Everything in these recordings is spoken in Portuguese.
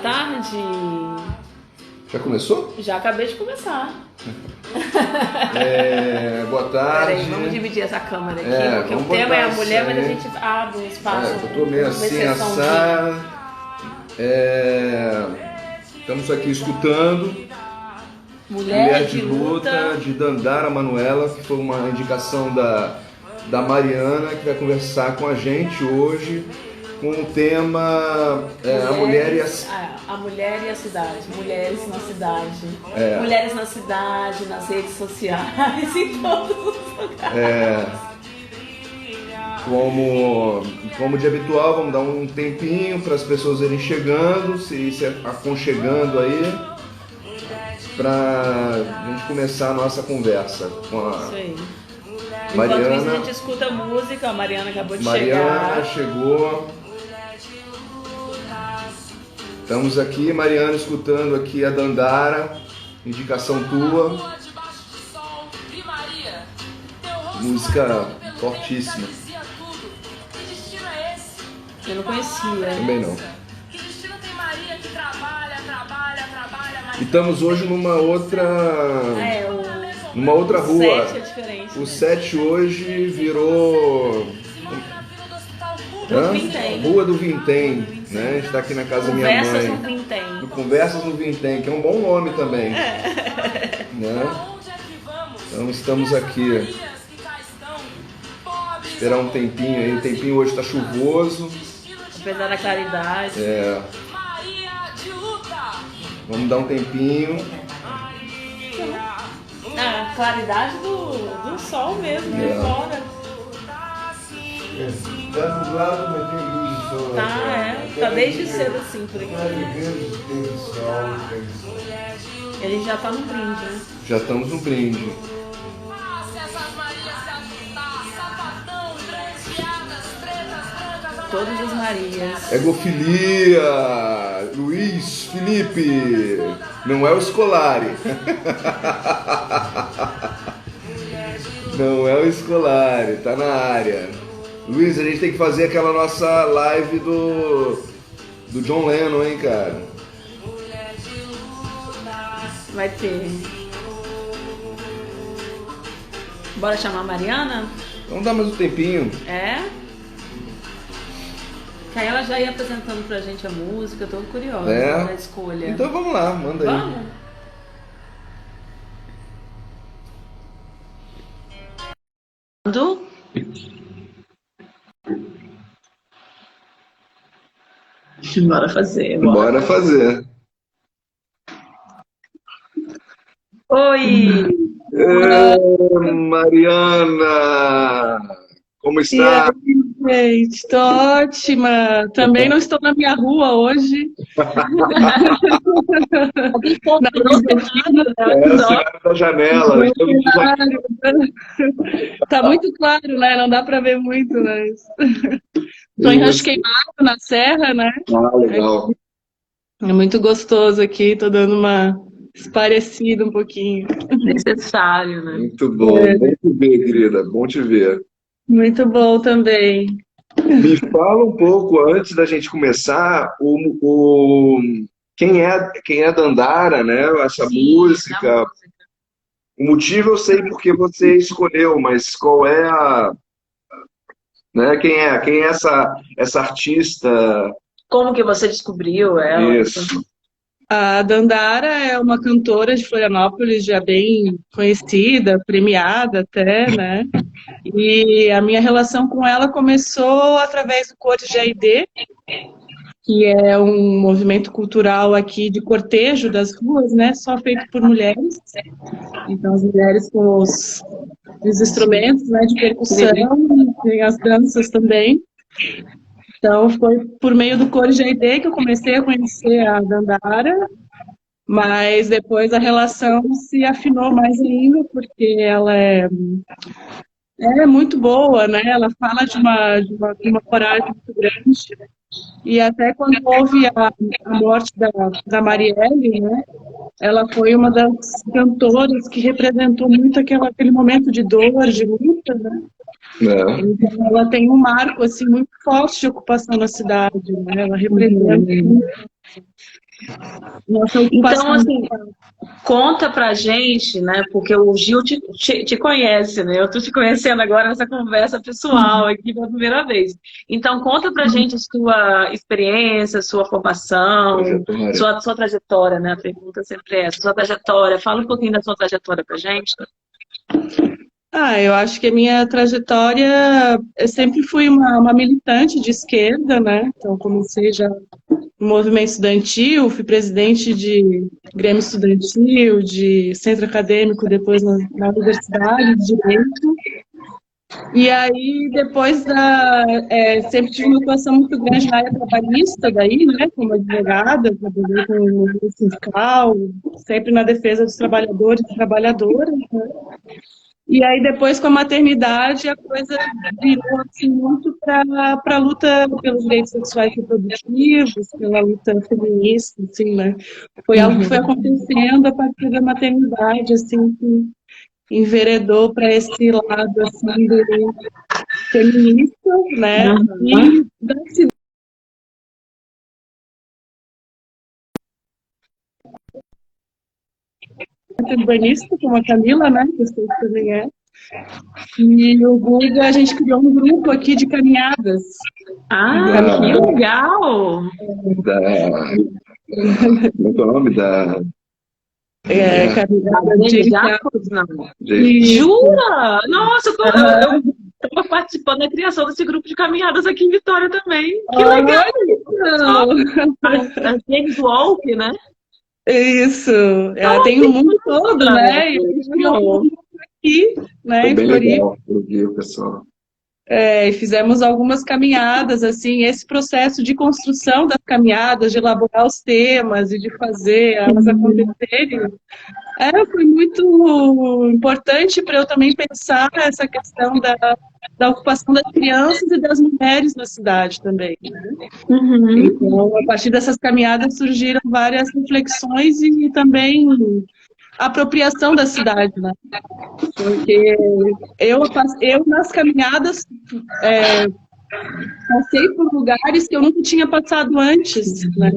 tarde. Já começou? Já acabei de começar. Boa tarde. Peraí, vamos dividir essa câmera aqui, porque o vamos tema é a botar mulher, assim. mas a gente abre um espaço. Eu tô meio uma assim, exceçãozinha. assado. Estamos aqui escutando Mulher de luta. de Dandara Manuela, que foi uma indicação da Mariana, que vai conversar com a gente hoje com o tema a mulher e a mulher e a cidade. Mulheres na cidade. É. Mulheres na cidade, nas redes sociais, em todos os lugares. Como de habitual, vamos dar um tempinho para as pessoas irem chegando, se aconchegando aí, para a gente começar a nossa conversa com a Isso aí. Mariana. Enquanto isso, a gente escuta música. A Mariana acabou de Mariana chegar. chegou. Estamos aqui, Mariana, escutando aqui a Dandara, indicação tua. Música fortíssima. Eu não conhecia. Também não. E estamos hoje numa outra rua. Set é diferente. O set hoje virou Rua do Vintém, né? A gente está aqui na casa da minha mãe. Conversas no Vintém. Conversas no Vintém, que é um bom nome também. Né? Então estamos aqui. Esperar um tempinho aí. O tempinho hoje está chuvoso. Apesar da claridade. Vamos dar um tempinho. A claridade do sol mesmo, de fora. Tá nublado, mas tem luz de sol. Tá desde cedo assim por aqui. Tem sol, tem sol. E a gente já tá no brinde, né? Já estamos no brinde. Todas as Marias. Egofilia, Luiz Felipe, não é o Scolari. Não é o Scolari, tá na área. Luiz, a gente tem que fazer aquela nossa live do John Lennon, hein, cara? Vai ter. Bora chamar a Mariana? Vamos dar mais um tempinho. Que aí ela já ia apresentando pra gente a música, eu tô curiosa na escolha. Então vamos lá, manda aí. Vamos? Bora fazer. Bora fazer. Oi! Mariana! Como está? E aí, gente, tô ótima. Também não estou na minha rua hoje. Da janela. Tá muito claro, né? Não dá para ver muito, mas tô em Rancho Queimado, na serra, né? Legal. É muito gostoso aqui, tô dando uma esparecida um pouquinho. Necessário, né? Muito bom. Bom te ver, querida. Bom te ver. Muito bom também. Me fala um pouco, antes da gente começar, quem é a Dandara, né? Essa música. O motivo eu sei porque você escolheu, mas qual é né? Quem é essa artista? Como que você descobriu ela? Isso. A Dandara é uma cantora de Florianópolis, já bem conhecida, premiada até, né? E a minha relação com ela começou através do Cores de AID, que é um movimento cultural aqui de cortejo das ruas, né? Só feito por mulheres. Então, as mulheres com os instrumentos, né, de percussão, tem as danças também. Então, foi por meio do Cores de AID que eu comecei a conhecer a Dandara, mas depois a relação se afinou mais ainda, porque ela é muito boa, né? Ela fala de uma coragem muito grande. E até quando houve a morte da Marielle, né? Ela foi uma das cantoras que representou muito aquele momento de dor, de luta, né? Então, ela tem um marco assim, muito forte de ocupação na cidade, né? Ela representa Nossa Então, ocupação. assim, conta pra gente, né? Porque o Gil te conhece, né? Eu tô te conhecendo agora nessa conversa pessoal aqui pela primeira vez. Então, conta pra gente a sua experiência, sua formação, Trajetória. sua trajetória, né? A pergunta sempre é essa, sua trajetória. Fala um pouquinho da sua trajetória pra gente. Eu acho que a minha trajetória, eu sempre fui uma militante de esquerda, né? Então, comecei já no movimento estudantil, fui presidente de Grêmio Estudantil, de centro acadêmico, depois na Universidade de Direito. E aí, depois sempre tive uma atuação muito grande na área trabalhista, daí, né? Como advogada, trabalhei com o movimento sindical, sempre na defesa dos trabalhadores e trabalhadoras, né? E aí, depois, com a maternidade, a coisa virou assim, muito para a luta pelos direitos sexuais e reprodutivos, pela luta feminista, assim, né? Foi algo que foi acontecendo a partir da maternidade, assim, que enveredou para esse lado, assim, do feminista, né? E da cidade urbanista, como a Camila, né? Que eu sei que também é. E o Guga, a gente criou um grupo aqui de caminhadas. Ah, que legal! Como é o nome da... Caminhada Gente, de... Jacos, não. E- Jura? Nossa, eu estava participando da criação desse grupo de caminhadas aqui em Vitória também. Que legal! A James Walk, né? Isso. Oh, Tem no mundo todo, né? E a gente criou um legal. grupo aqui, né, Foi em bem Floripa. legal, eu vi o pessoal. E fizemos algumas caminhadas, assim, esse processo de construção das caminhadas, de elaborar os temas e de fazer elas acontecerem, foi muito importante para eu também pensar essa questão da ocupação das crianças e das mulheres na cidade também, né? Então, a partir dessas caminhadas surgiram várias reflexões e também a apropriação da cidade, né? Porque eu nas caminhadas passei por lugares que eu nunca tinha passado antes, né?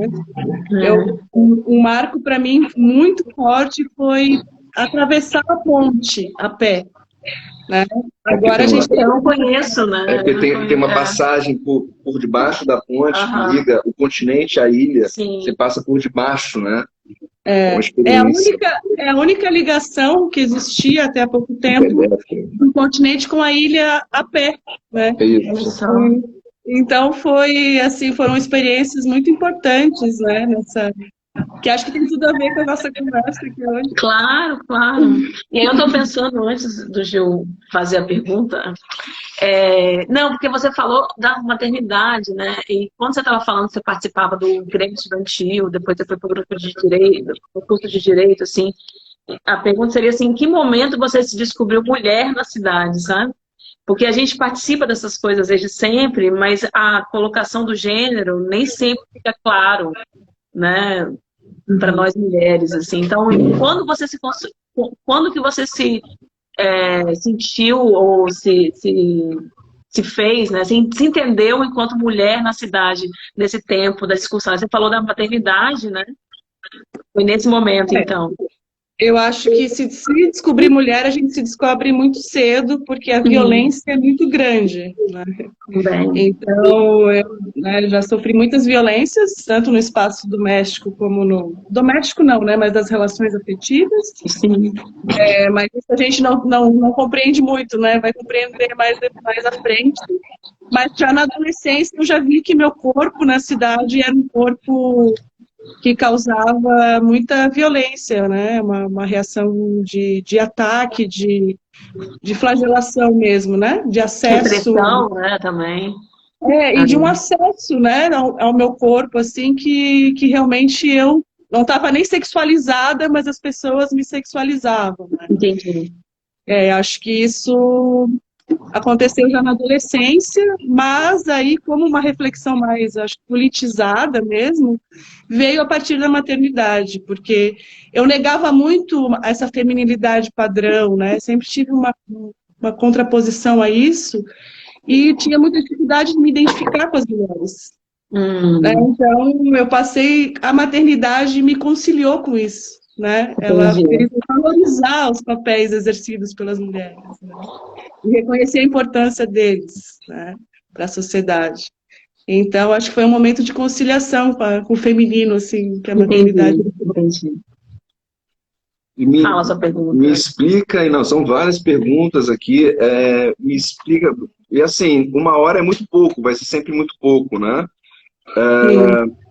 Um marco para mim muito forte foi atravessar a ponte a pé, né? Agora a gente Eu não conheço, né? porque tem uma passagem por debaixo da ponte que liga o continente à ilha. Sim. Você passa por debaixo, né? É a única ligação que existia até há pouco tempo do continente com a ilha a pé, né? É isso. Então foram experiências muito importantes, né? Que acho que tem tudo a ver com a nossa conversa aqui hoje. Claro, claro. E aí eu estou pensando, antes do Gil fazer a pergunta, não, porque você falou da maternidade, né? E quando você estava falando que você participava do Grêmio Estudantil, depois você foi para o grupo de direito, o curso de direito, assim, a pergunta seria assim, em que momento você se descobriu mulher na cidade, sabe? Porque a gente participa dessas coisas desde sempre, mas a colocação do gênero nem sempre fica claro, né? Para nós mulheres, assim. Então, quando que você se sentiu ou se fez, né? Se entendeu enquanto mulher na cidade nesse tempo da discussão? Você falou da maternidade, né? Foi nesse momento, então. Eu acho que se descobrir mulher, a gente se descobre muito cedo, porque a violência é muito grande, né? Então, eu já sofri muitas violências, tanto no espaço doméstico como no... Doméstico não, né? Mas das relações afetivas. Sim. Mas isso a gente não compreende muito, né? Vai compreender mais à frente. Mas já na adolescência eu já vi que meu corpo na cidade era um corpo que causava muita violência, né? Uma reação de ataque, de flagelação mesmo, né? De acesso. Repressão, né, também. E de um acesso, né, ao meu corpo, assim, que realmente eu não estava nem sexualizada, mas as pessoas me sexualizavam, né? Entendi. Acho que isso aconteceu já na adolescência, mas aí, como uma reflexão mais, acho, politizada mesmo, veio a partir da maternidade, porque eu negava muito essa feminilidade padrão, né? Sempre tive uma contraposição a isso e tinha muita dificuldade de me identificar com as mulheres, né? Então, eu passei, a maternidade me conciliou com isso, né? Ela fez valorizar os papéis exercidos pelas mulheres, né? E reconhecer a importância deles, né, para a sociedade. Então, acho que foi um momento de conciliação com o feminino, assim, que a maternidade... Entendi. Me, Sua pergunta. me explica, e não, são várias perguntas aqui, me explica, e assim, 1 hora é muito pouco, vai ser sempre muito pouco, né?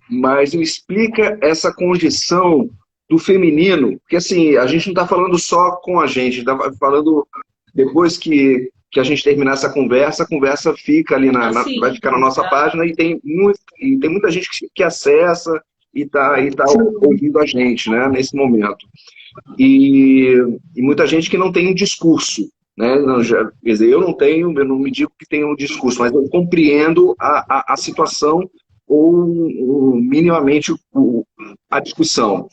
Mas me explica essa condição do feminino, porque assim, a gente não está falando só com a gente, está falando depois que a gente terminar essa conversa, a conversa fica ali, vai ficar na nossa página e tem muita gente que acessa e tá ouvindo a gente, né, nesse momento. E muita gente que não tem um discurso, né? Quer dizer, eu não me digo que tenho um discurso, mas eu compreendo a situação ou minimamente a discussão.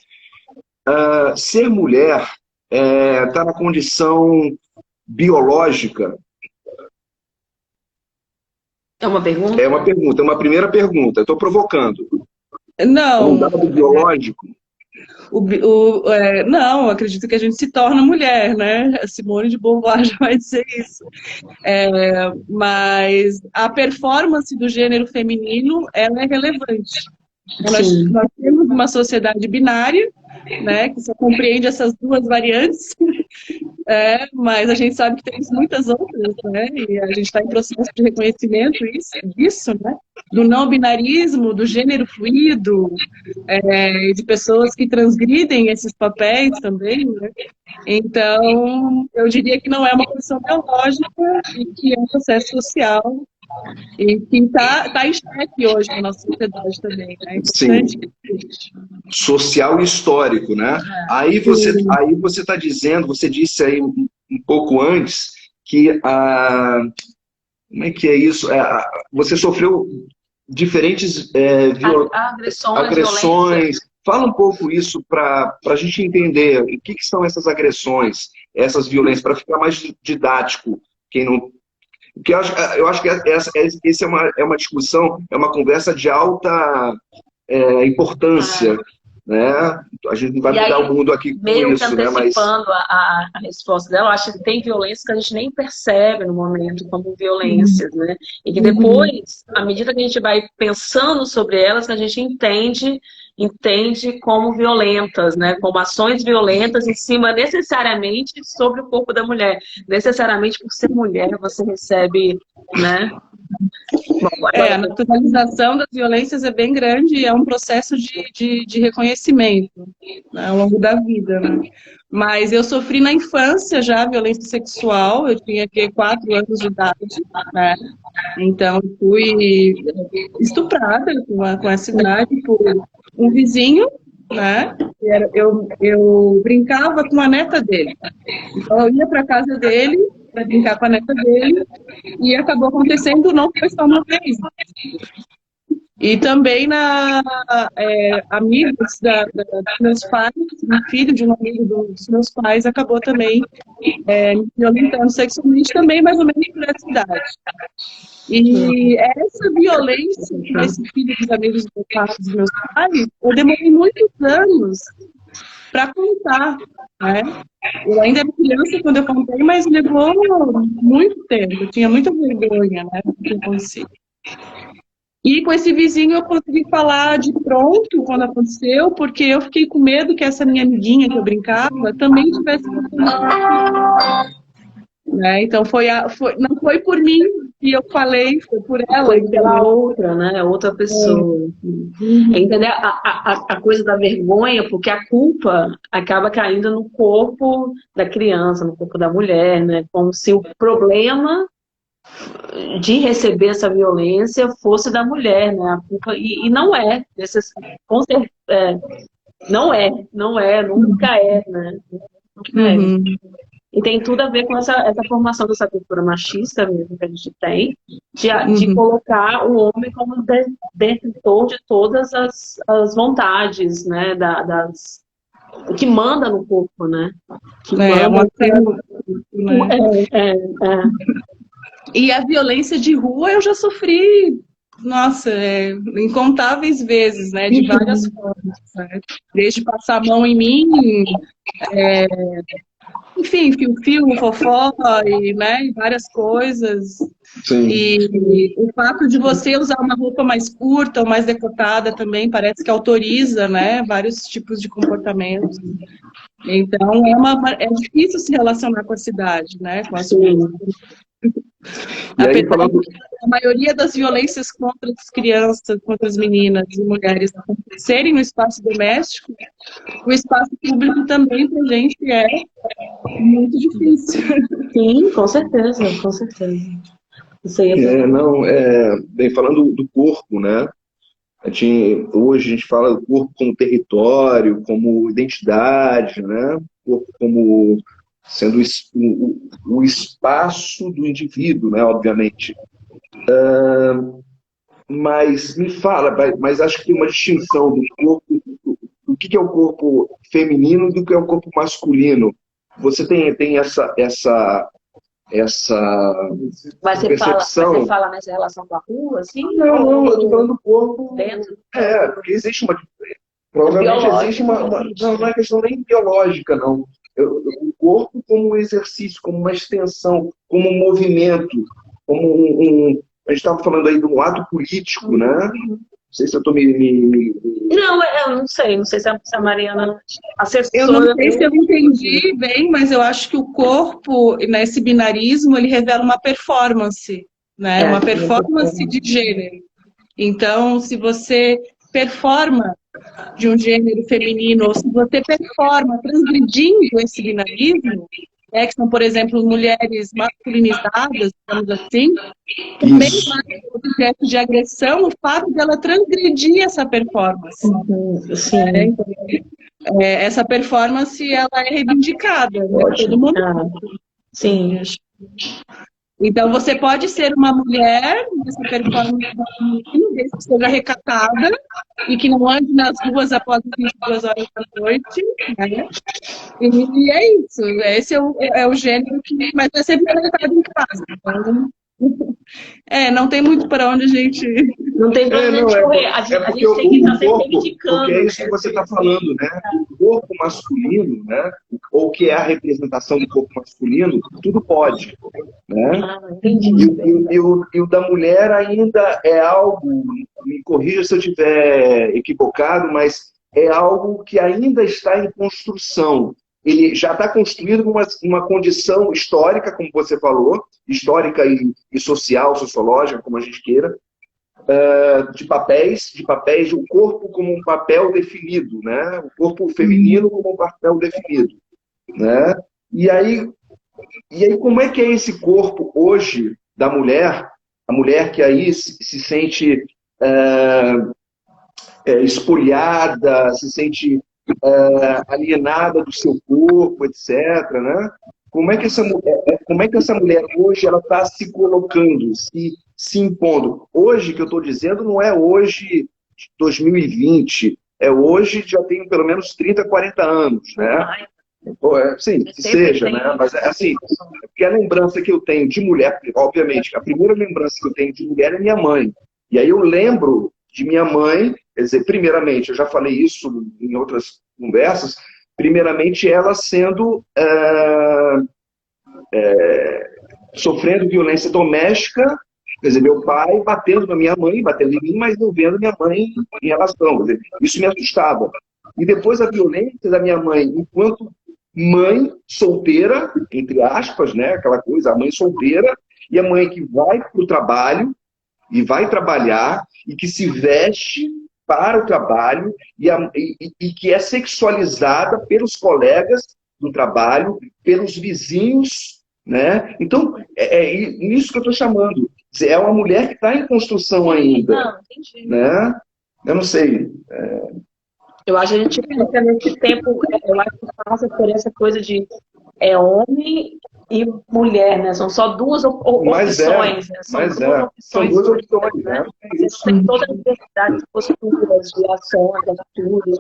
Ser mulher está na condição biológica. É uma pergunta? É uma pergunta, é uma primeira pergunta. Estou provocando. Não. Um dado biológico. Não, acredito que a gente se torna mulher, né? A Simone de Beauvoir já vai dizer isso. Mas a performance do gênero feminino, ela é relevante. Nós temos uma sociedade binária, né, que só compreende essas duas variantes, mas a gente sabe que tem muitas outras, né, e a gente está em processo de reconhecimento disso, né, do não binarismo, do gênero fluido, de pessoas que transgridem esses papéis também, né. Então, eu diria que não é uma questão biológica e que é um processo social e que está em xeque hoje na nossa sociedade também, né? Sim. Social e histórico, né? Aí você está dizendo, você disse aí um pouco antes que como é que é isso? Você sofreu diferentes agressões. Fala um pouco isso para a gente entender o que são essas agressões, essas violências, para ficar mais didático, quem não. Porque eu acho que essa é uma discussão, é uma conversa de alta importância, né? A gente não vai mudar o mundo aqui com meio isso, que antecipando, né? a resposta dela, eu acho que tem violências que a gente nem percebe no momento como violências, né? E que depois, à medida que a gente vai pensando sobre elas, a gente entende como violentas, né? Como ações violentas em cima necessariamente sobre o corpo da mulher. Necessariamente por ser mulher você recebe, né? Bom, a naturalização das violências é bem grande e é um processo de reconhecimento, né, ao longo da vida, né? Mas eu sofri na infância já violência sexual, eu tinha 4 anos de idade, né? Então fui estuprada com essa idade por um vizinho, né? Eu brincava com a neta dele. Então eu ia para a casa dele para brincar com a neta dele e acabou acontecendo, não foi só uma vez. E também amigos dos meus pais, um filho de um amigo dos meus pais acabou também me violentando sexualmente também, mais ou menos por essa idade. E essa violência com esse filho dos amigos dos meus pais, eu demorei muitos anos para contar, né? Eu ainda era criança quando eu contei, mas levou muito tempo, eu tinha muita vergonha, né, do que aconteceu. E com esse vizinho eu consegui falar de pronto quando aconteceu, porque eu fiquei com medo que essa minha amiguinha que eu brincava também tivesse né? Então não foi por mim que eu falei, foi por ela. Foi pela outra, né? Outra pessoa. Entender a coisa da vergonha, porque a culpa acaba caindo no corpo da criança, no corpo da mulher, né? Como se o problema de receber essa violência fosse da mulher, né? A culpa, e não é. Não é, nunca é, né? Nunca é. E tem tudo a ver com essa formação dessa cultura machista mesmo que a gente tem, de colocar o homem como detentor de todas as vontades, né? Que manda no corpo, né? Que E a violência de rua eu já sofri nossa, incontáveis vezes, né? De várias formas, né? Desde passar a mão em mim, é, enfim, fio-fio, fofó e, né, e várias coisas. Sim. E o fato de você usar uma roupa mais curta ou mais decotada também parece que autoriza, né, vários tipos de comportamentos. Então, é difícil se relacionar com a cidade, né, com as ruas. E aí, Apesar falando... de a maioria das violências contra as crianças, contra as meninas e mulheres acontecerem no espaço doméstico, o espaço público também, para a gente, é muito difícil. Sim, com certeza, com certeza. Isso aí Não, bem, falando do corpo, né? Hoje a gente fala do corpo como território, como identidade, né? O corpo como sendo o espaço do indivíduo, né? Obviamente. Mas me fala, mas acho que tem uma distinção do corpo, do que é o corpo feminino e do que é o corpo masculino. Você tem essa Mas percepção? você fala nessa relação com a rua, assim? Não, eu estou falando do corpo. Dentro? Porque existe uma. Provavelmente existe uma. Não é questão nem biológica, não. O corpo como um exercício, como uma extensão, como um movimento, como a gente estava falando aí de um ato político, né? Não sei se eu estou Não, eu não sei se a Mariana acessou. Eu não sei se eu entendi bem, mas eu acho que o corpo, nesse binarismo, ele revela uma performance, né? Uma performance de gênero. Então, se você performa de um gênero feminino, ou se você performa transgredindo esse binarismo, que são, por exemplo, mulheres masculinizadas, digamos assim, também vai objeto de agressão o fato dela transgredir essa performance. Sim. Essa performance, ela é reivindicada, né? Todo mundo. Sim. Então, você pode ser uma mulher nessa performance desde que seja recatada e que não ande nas ruas após as 22 horas da noite, né? E é isso. Esse é o gênero que... Mas é sempre tratado em casa. Então, não tem muito para onde a gente... Não tem para onde a gente correr. A gente tem que estar sempre reivindicando. Porque é isso que você está falando, né? O corpo masculino, né? Ou que é a representação do corpo masculino, tudo pode. Né? E o da mulher ainda é algo, me corrija se eu estiver equivocado, mas é algo que ainda está em construção. Ele já está construído numa condição histórica, como você falou, histórica e social, sociológica, como a gente queira, de papéis, o corpo como um papel definido, né? O corpo feminino como um papel definido, né? E aí, como é que é esse corpo hoje da mulher, a mulher que aí se sente espoliada, se sente alienada do seu corpo, etc., né? Como é que essa mulher hoje ela está se colocando, se impondo? Hoje, que eu estou dizendo, não é hoje de 2020, é hoje já tenho pelo menos 30, 40 anos, né? Sim, que seja, né? Mas assim, porque a lembrança que eu tenho de mulher, obviamente, a primeira lembrança que eu tenho de mulher é minha mãe. E aí eu lembro de minha mãe, quer dizer, primeiramente, eu já falei isso em outras conversas, primeiramente ela sendo sofrendo violência doméstica, quer dizer, meu pai batendo na minha mãe, batendo em mim, mas não vendo minha mãe em relação. Quer dizer, isso me assustava. E depois a violência da minha mãe, enquanto mãe solteira, entre aspas, né? Aquela coisa, a mãe solteira, e a mãe que vai para o trabalho, e vai trabalhar, e que se veste para o trabalho, e que é sexualizada pelos colegas do trabalho, pelos vizinhos, né? Então, é isso que eu estou chamando. É uma mulher que está em construção ainda. Não, entendi. Né? Eu não sei. Eu acho que a gente fica nesse tempo, eu acho que passa por essa coisa de homem e mulher, né? São só duas opções. Né? São duas opções, né? Tem toda a diversidade de posturas, de ações, de atitudes,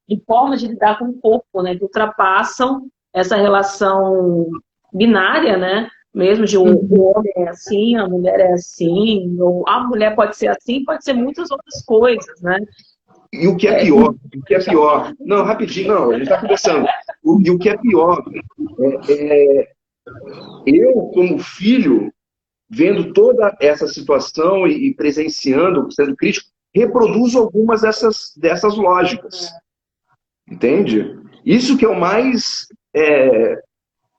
de formas de lidar com o corpo, né? Que ultrapassam essa relação binária, né? mesmo de o homem é assim, a mulher é assim, ou a mulher pode ser assim, pode ser muitas outras coisas, né? E o que é pior, o que é pior, não, rapidinho, não, a gente está conversando. E o que é pior, eu, como filho, vendo toda essa situação e presenciando, sendo crítico, reproduzo algumas dessas lógicas. Entende? Isso que é o mais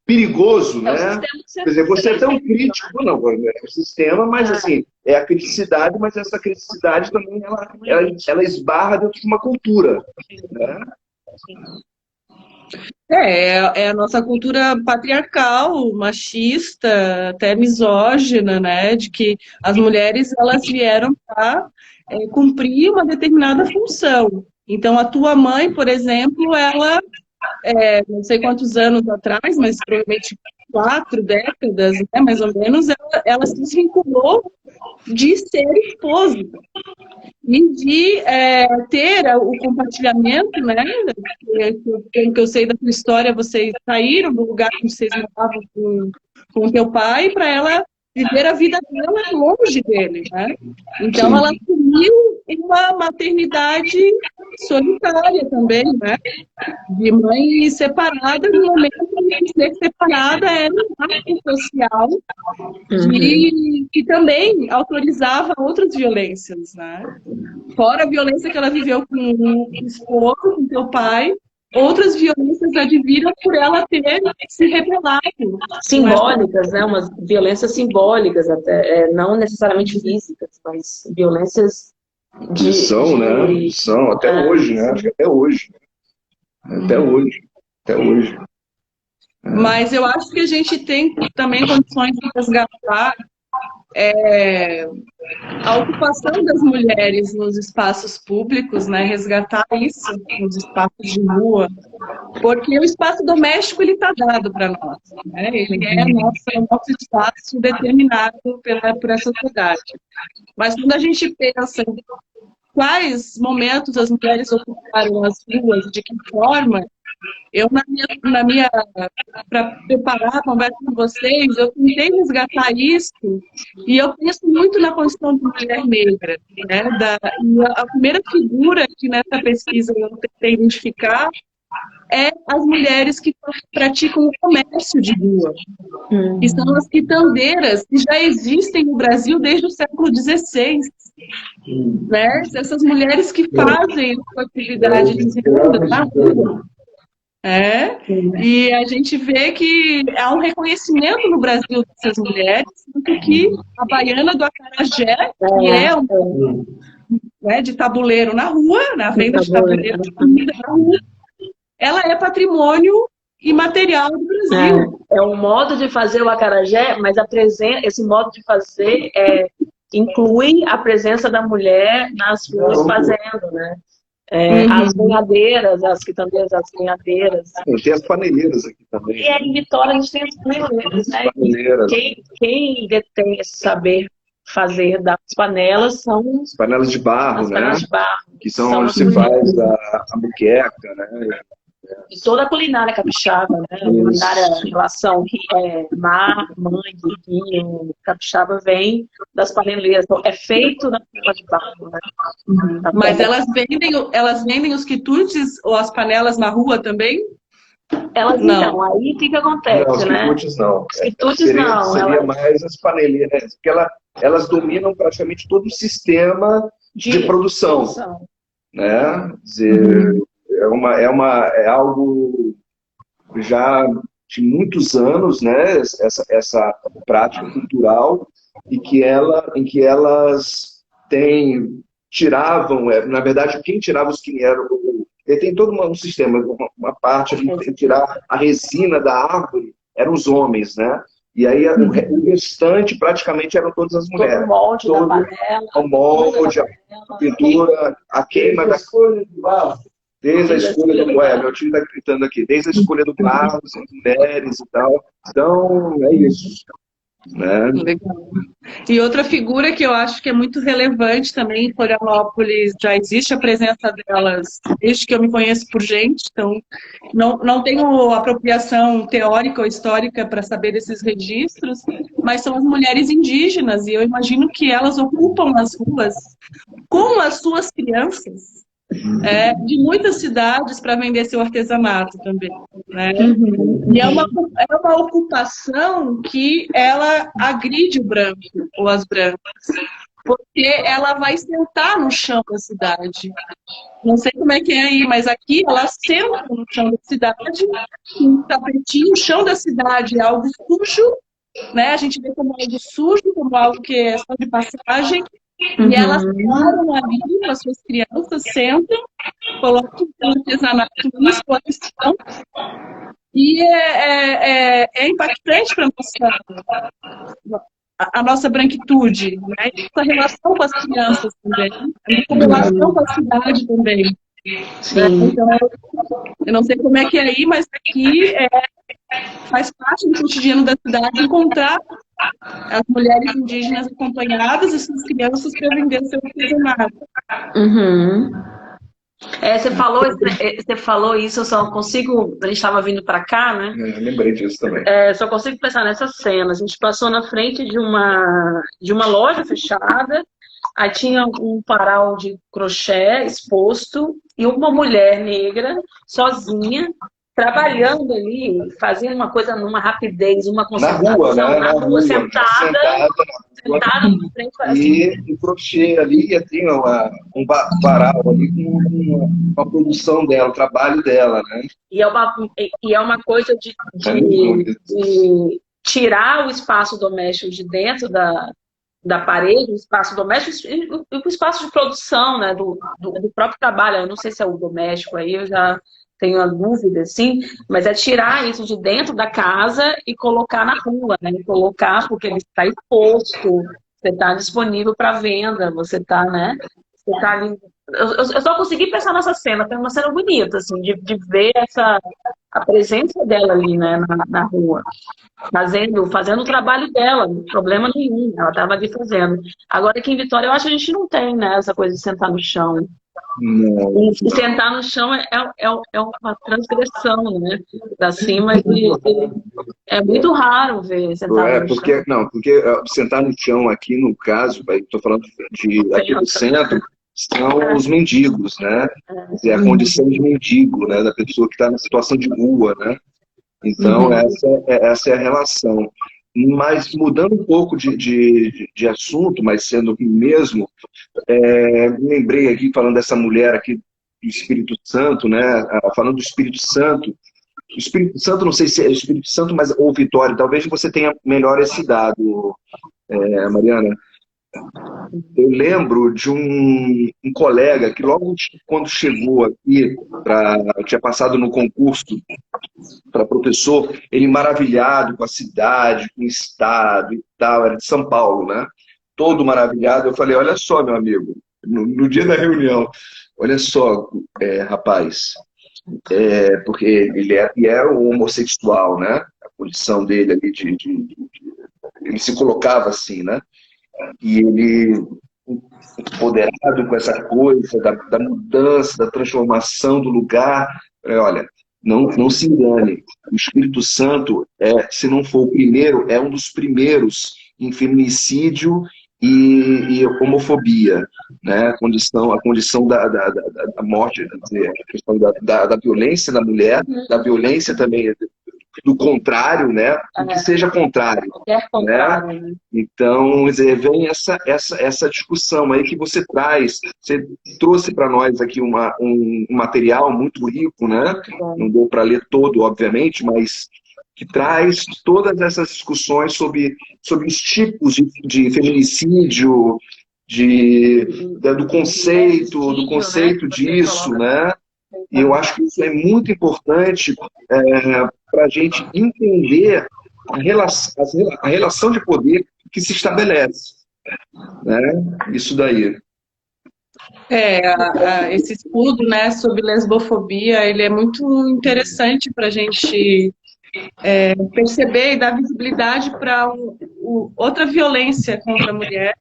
perigoso, né? Quer dizer, você é tão crítico, não, é o sistema, mas assim, é a criticidade, mas essa criticidade também ela esbarra dentro de uma cultura, né? É a nossa cultura patriarcal, machista, até misógina, né? De que as mulheres elas vieram para cumprir uma determinada função. Então, a tua mãe, por exemplo, ela, não sei quantos anos atrás, mas provavelmente 4 décadas, né, mais ou menos, ela se desvinculou de ser esposa e de ter o compartilhamento, né? Pelo que eu sei da tua história, vocês saíram do lugar onde vocês moravam com o teu pai para ela viver a vida dela longe dele, né? Então, Sim. ela assumiu uma maternidade solitária também, né? De mãe separada, no momento em que ser separada era um ato social que também autorizava outras violências, né? Fora a violência que ela viveu com o esposo, com teu pai, outras violências adviram por ela ter se rebelado. Simbólicas, né? Umas violências simbólicas, até, não necessariamente físicas, mas violências de... São, né? São, até hoje, né? Acho que até hoje. Até hoje. Até hoje. Mas eu acho que a gente tem também condições de resgatar a ocupação das mulheres nos espaços públicos, né? Resgatar isso nos espaços de rua, porque o espaço doméstico ele está dado para nós, né? Ele é o nosso espaço determinado por essa sociedade. Mas quando a gente pensa em quais momentos as mulheres ocuparam as ruas, de que forma, eu, para preparar a conversa com vocês, eu tentei resgatar isso, e eu penso muito na condição de mulher negra, né? E a primeira figura que nessa pesquisa eu tentei identificar é as mulheres que praticam o comércio de rua, que são as quitandeiras, que já existem no Brasil desde o século XVI. Né? Essas mulheres que fazem a sua atividade de venda na rua. E a gente vê que há um reconhecimento no Brasil dessas mulheres, tanto que a baiana do acarajé, que é de tabuleiro na rua, na venda de tabuleiro de comida na rua, ela é patrimônio imaterial do Brasil. É um modo de fazer o acarajé, mas esse modo de fazer inclui a presença da mulher nas ruas fazendo, né? As banhadeiras, as quitandeiras, as banhadeiras. Tem as paneleiras aqui também. E aí em Vitória a gente tem as paneleiras, né? Quem detém esse saber fazer das panelas são as panelas de barro, né? Panelas de barro. Que são onde se faz a muqueca, né? E toda a culinária capixaba, né? A culinária em relação mar, mãe, rio, capixaba vem das paneleiras. Então, é feito na panela de barro, né? Mas elas vendem os quitutes ou as panelas na rua também? Elas não. Aí o que acontece, não, os né? quitutes não. Os quitutes não. Seria mais as paneleiras, né? Porque elas dominam praticamente todo o sistema de produção. Né? Quer dizer, é algo já de muitos anos, né? Essa prática cultural em que elas tiravam, na verdade, quem tirava os que eram. Tem todo um sistema, uma parte de tirar a resina da árvore eram os homens, né? E aí o restante praticamente eram todas as mulheres. Todo o molde da panela. O molde, a pintura, a queima da escolha do barro. Desde a escolha do barro, meu time está gritando aqui, desde a escolha do barro, as mulheres e tal. Então, é isso. né? Legal. E outra figura que eu acho que é muito relevante também em Florianópolis, já existe a presença delas desde que eu me conheço por gente, então não tenho apropriação teórica ou histórica para saber desses registros, mas são as mulheres indígenas, e eu imagino que elas ocupam as ruas com as suas crianças de muitas cidades para vender seu artesanato também, né? E é uma ocupação que ela agride o branco ou as brancas, porque ela vai sentar no chão da cidade. Não sei como é que é aí, mas aqui ela senta no chão da cidade, um tapetinho, o chão da cidade é algo sujo, né? A gente vê como algo sujo, como algo que é só de passagem, e elas param ali com as suas crianças, sentam, colocam o artesanato em exposição, e é impactante para a nossa branquitude, né? Essa relação com as crianças também, a nossa relação com a cidade também. Né? Então, eu não sei como é que é aí, mas aqui faz parte do cotidiano da cidade encontrar as mulheres indígenas acompanhadas e suas crianças para vender seu artesanato. Você falou isso, eu só consigo. A gente estava vindo para cá, né? Lembrei disso também. Só consigo pensar nessa cena. A gente passou na frente de uma loja fechada, aí tinha um varal de crochê exposto e uma mulher negra, sozinha, trabalhando ali, fazendo uma coisa numa rapidez, uma concentração. Na rua, sentada na frente. E o crochê ali, e tem um varal ali com a produção dela, o trabalho dela, né? E é uma coisa de tirar o espaço doméstico de dentro da parede, o espaço doméstico e o espaço de produção, né, do próprio trabalho. Eu não sei se é o doméstico aí, eu já tenho a dúvida, assim, mas é tirar isso de dentro da casa e colocar na rua, né? Colocar porque ele está exposto, você está disponível para venda, você está, né? Você tá ali. Eu só consegui pensar nessa cena, foi uma cena bonita, assim, de ver a presença dela ali, né, na rua, fazendo o trabalho dela, não tem problema nenhum, ela estava ali fazendo. Agora aqui em Vitória, eu acho que a gente não tem, né, essa coisa de sentar no chão. Não. E sentar no chão é uma transgressão, né? Acima é muito raro ver sentar no chão. Porque sentar no chão aqui, no caso, estou falando aqui do centro, são os mendigos, né? É a condição de mendigo, né? Da pessoa que está na situação de rua, né? Então, essa é a relação. Mas mudando um pouco de assunto, mas sendo o mesmo, me lembrei aqui, falando dessa mulher aqui do Espírito Santo, né? Falando do Espírito Santo. O Espírito Santo, não sei se é o Espírito Santo, mas ou Vitória, talvez você tenha melhor esse dado, Mariana. Eu lembro de um colega que logo quando chegou aqui, tinha passado no concurso para professor, ele maravilhado com a cidade, com o estado e tal, era de São Paulo, né? Todo maravilhado. Eu falei, olha só, meu amigo, no dia da reunião, olha só, rapaz, porque ele é um homossexual, né? A condição dele ali ele se colocava assim, né? E ele, empoderado com essa coisa da mudança, da transformação do lugar, olha, não se engane, o Espírito Santo, se não for o primeiro, é um dos primeiros em feminicídio e homofobia, né? A condição da morte, a questão da violência da mulher, da violência também do contrário, né? O que seja contrário. Né? Então, vem essa discussão aí que você traz. Você trouxe para nós aqui um material muito rico, né? Não deu para ler todo, obviamente, mas que traz todas essas discussões sobre os tipos de feminicídio, do conceito disso, né? E eu acho que isso é muito importante para a gente entender a relação de poder que se estabelece. Né? Isso daí. Esse estudo, né, sobre lesbofobia, ele é muito interessante para a gente perceber e dar visibilidade para outra violência contra a mulher,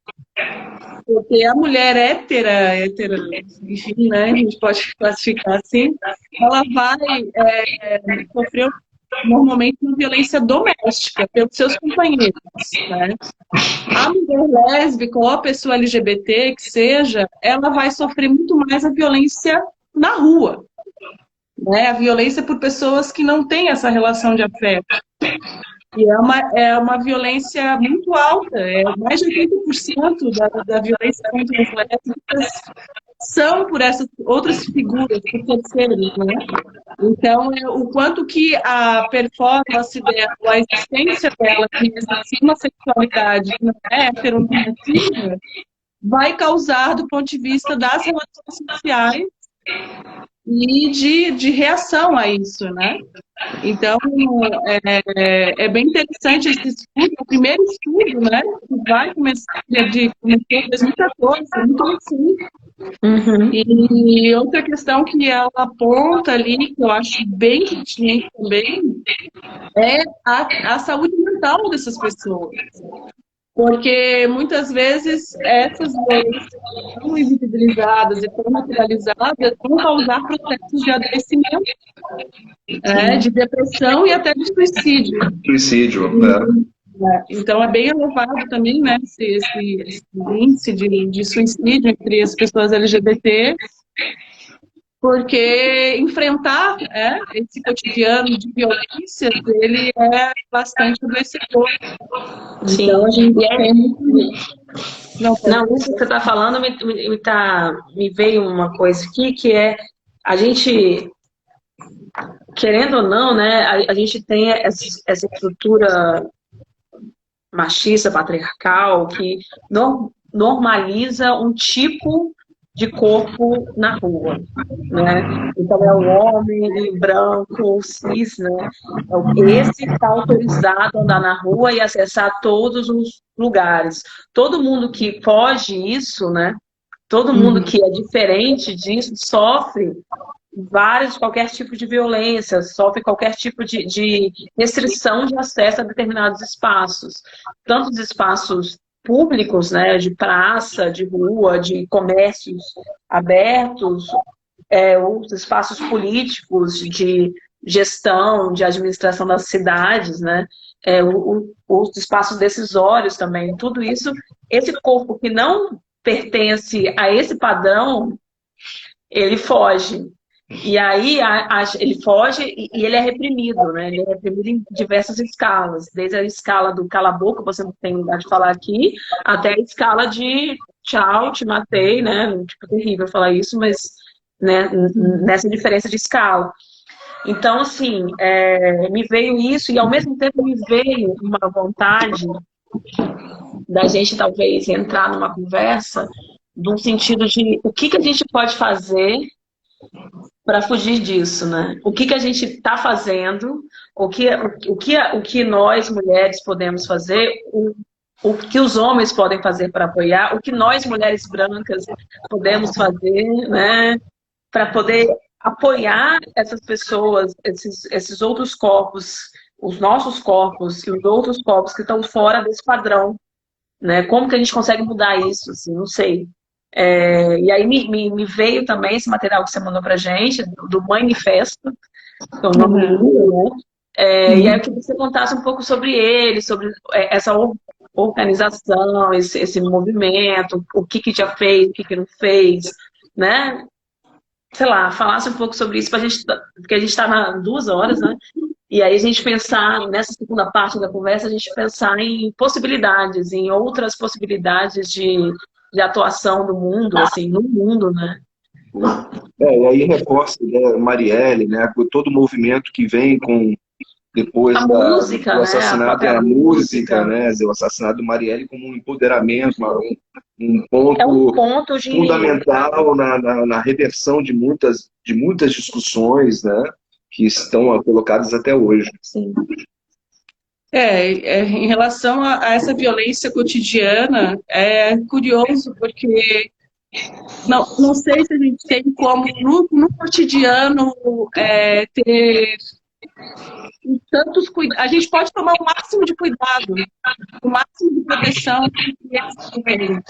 porque a mulher hétera, enfim, né, a gente pode classificar assim, ela vai sofrer normalmente uma violência doméstica pelos seus companheiros, né? A mulher lésbica ou a pessoa LGBT, que seja, ela vai sofrer muito mais a violência na rua, né? A violência por pessoas que não têm essa relação de afeto. E é uma violência muito alta, mais de 80% da violência contra as lésbicas são por essas outras figuras, por terceiros, né? Então, o quanto que a performance dela, a existência dela, que exerce uma sexualidade que não é heteronormativa, vai causar, do ponto de vista das relações sociais e de reação a isso, né? Então, é bem interessante esse estudo, o primeiro estudo, né, que vai começar em 2014, muito recente. Uhum. E outra questão que ela aponta ali, que eu acho bem pertinente também, é a saúde mental dessas pessoas. Porque muitas vezes essas violências tão invisibilizadas e tão naturalizadas vão causar processos de adoecimento, de depressão e até de suicídio. Suicídio, Então é bem elevado também, né, esse índice de suicídio entre as pessoas LGBT, porque enfrentar esse cotidiano de violência, ele é bastante adoecedor. Sim. Então a gente tem muito... Não, isso que você está falando me veio uma coisa aqui, que é a gente, querendo ou não, né, a gente tem essa estrutura machista, patriarcal, que normaliza um tipo de corpo na rua, né? Então é o homem branco, cis, né? Esse está autorizado a andar na rua e acessar todos os lugares. Todo mundo que foge isso, né? Todo mundo que é diferente disso sofre qualquer tipo de violência, sofre qualquer tipo de restrição de acesso a determinados espaços. Tanto os espaços públicos, né, de praça, de rua, de comércios abertos, os espaços políticos de gestão, de administração das cidades, né, os espaços decisórios também, tudo isso, esse corpo que não pertence a esse padrão, ele foge. E aí ele foge e ele é reprimido, né? Ele é reprimido em diversas escalas, desde a escala do cala a boca, você não tem lugar de falar aqui, até a escala de tchau, te matei, né? Tipo, terrível falar isso, mas né, nessa diferença de escala. Então, assim, me veio isso e ao mesmo tempo me veio uma vontade da gente talvez entrar numa conversa num sentido de o que a gente pode fazer para fugir disso, né? O que a gente está fazendo, o que nós, mulheres, podemos fazer, o que os homens podem fazer para apoiar, o que nós, mulheres brancas, podemos fazer, né? Para poder apoiar essas pessoas, esses outros corpos, os nossos corpos e os outros corpos que estão fora desse padrão, né? Como que a gente consegue mudar isso? Assim, não sei. E aí me veio também esse material que você mandou pra gente, do Manifesto, que é o nome do livro, né? E aí eu queria que você contasse um pouco sobre ele, sobre essa organização, esse movimento, o que já fez, o que não fez, né? Sei lá, falasse um pouco sobre isso, porque a gente está na 2 horas, né? E aí a gente pensar, nessa segunda parte da conversa, a gente pensar em possibilidades, em outras possibilidades de atuação do mundo, assim, no mundo, né? E aí reforça, né, Marielle, né, todo o movimento que vem depois música, do assassinato, né, a música, né, o assassinato do Marielle como um empoderamento, um ponto fundamental na reversão de muitas discussões, né, que estão colocadas até hoje. Sim. Em relação a essa violência cotidiana, é curioso porque não sei se a gente tem como no cotidiano ter e tantos cuidados. A gente pode tomar o máximo de cuidado, o máximo de proteção que eles tiverem.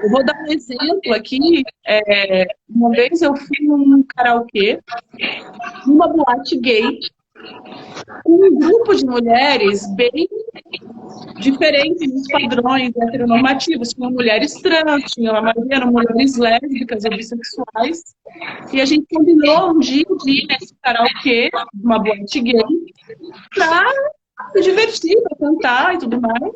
Eu vou dar um exemplo aqui. Uma vez eu fui num karaokê, numa boate gay, com um grupo de mulheres bem diferentes dos padrões heteronormativos. Tinham mulheres trans, tinham, a maioria eram mulheres lésbicas ou bissexuais. E a gente combinou um dia de ir nesse karaokê, uma boate gay, para se divertir, para cantar e tudo mais.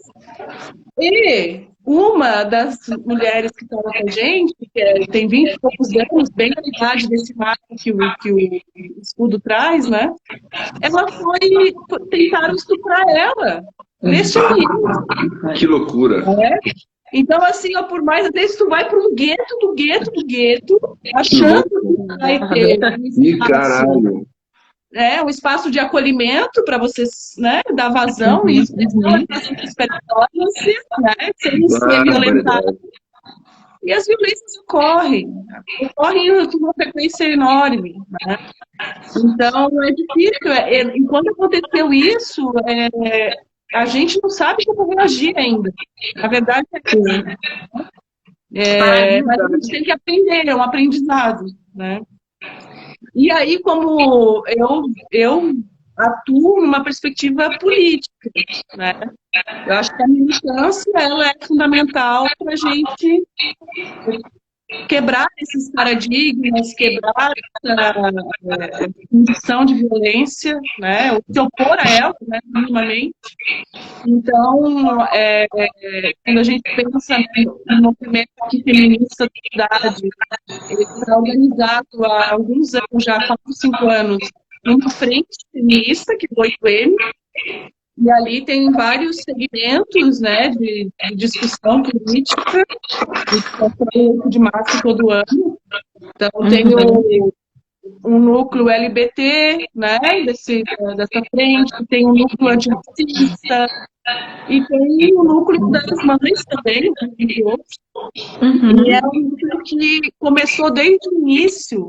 E uma das mulheres que estava com a gente, que tem 20 e poucos anos, bem na idade desse marco que o estudo traz, né? Ela tentaram estuprar ela, neste ambiente. Que loucura. Então, assim, ó, por mais, às vezes tu vai para um gueto do gueto do gueto, achando que vai ter um espaço de acolhimento para vocês, né, dar vazão e expressão às performances, né, sem ser violentado. E as violências ocorrem com uma frequência enorme, né? Então, é difícil. Enquanto aconteceu isso, a gente não sabe como reagir ainda. A verdade é que mas a gente tem que aprender, é um aprendizado, né? E aí, como eu atuo numa perspectiva política, né? Eu acho que a militância ela é fundamental para a gente quebrar esses paradigmas, quebrar essa condição de violência, né? Ou se opor a ela, né, minimamente. Então, quando a gente pensa no movimento feminista da cidade, ele está organizado há alguns anos, já há 4, 5 anos, numa frente feminista, que foi o 8M, e ali tem vários segmentos, né, de discussão política, que é o 8 de março todo ano. Então, tem um núcleo LGBT, né, dessa frente, tem um núcleo antirracista, e tem o núcleo das mães também, né, entre outros. E é um núcleo que começou desde o início,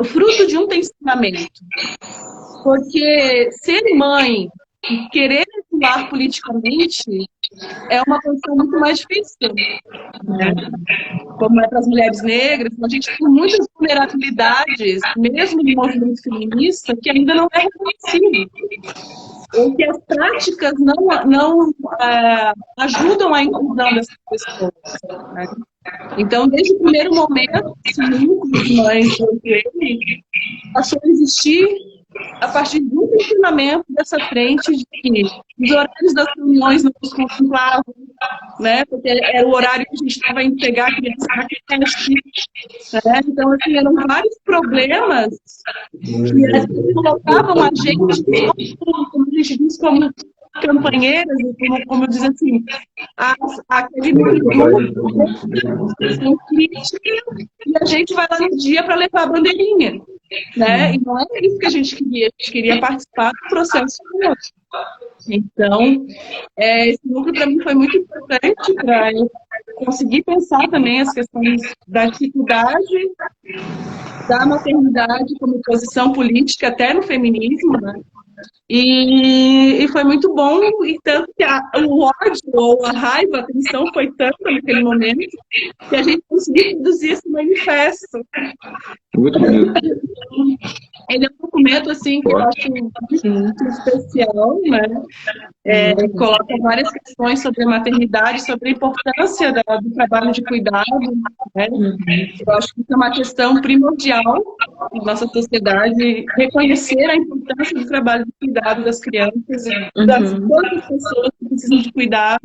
fruto de um tensionamento. Porque ser mãe e querer atuar politicamente é uma condição muito mais difícil, né? Como é para as mulheres negras, a gente tem muitas vulnerabilidades, mesmo no movimento feminista, que ainda não é reconhecido. Ou que as práticas não ajudam a inclusão dessas pessoas, né? Então, desde o primeiro momento, esse núcleo de mães do 8M passou a existir a partir do funcionamento dessa frente de que os horários das reuniões não nos contemplavam, né? Porque era o horário que a gente estava indo pegar a criança na creche, né? Então, assim, eram vários problemas que colocavam a gente, como a gente diz, como campanheiras, como eu diz assim, aquele grupo crítica, e a gente vai lá no dia para levar a bandeirinha, né? E não é isso que a gente queria participar do processo. Então, esse núcleo para mim foi muito importante para eu conseguir pensar também as questões da dificuldade da maternidade como posição política até no feminismo, né? E foi muito bom, e tanto que o ódio ou a raiva, a tensão foi tanta naquele momento que a gente conseguiu produzir esse manifesto. Muito bonito. Ele é um documento assim, que eu acho muito especial, né? Coloca várias questões sobre a maternidade, sobre a importância do trabalho de cuidado, né? Eu acho que isso é uma questão primordial na nossa sociedade, reconhecer a importância do trabalho de cuidado das crianças e das outras pessoas que precisam de cuidado.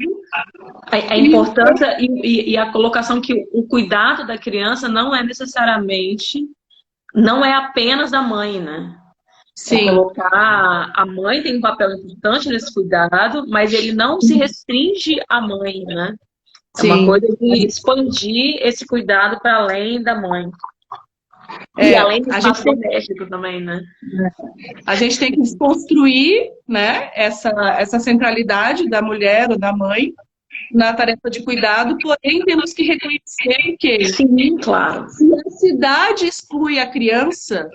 A importância e a colocação que o cuidado da criança não é necessariamente, não é apenas da mãe, né? Sim. Colocar a mãe tem um papel importante nesse cuidado, mas ele não se restringe à mãe, né? É uma coisa de expandir esse cuidado para além da mãe. E além do espaço doméstico também, né? A gente tem que desconstruir, né, essa centralidade da mulher ou da mãe na tarefa de cuidado, porém temos que reconhecer que sim, claro. Se a cidade exclui a criança,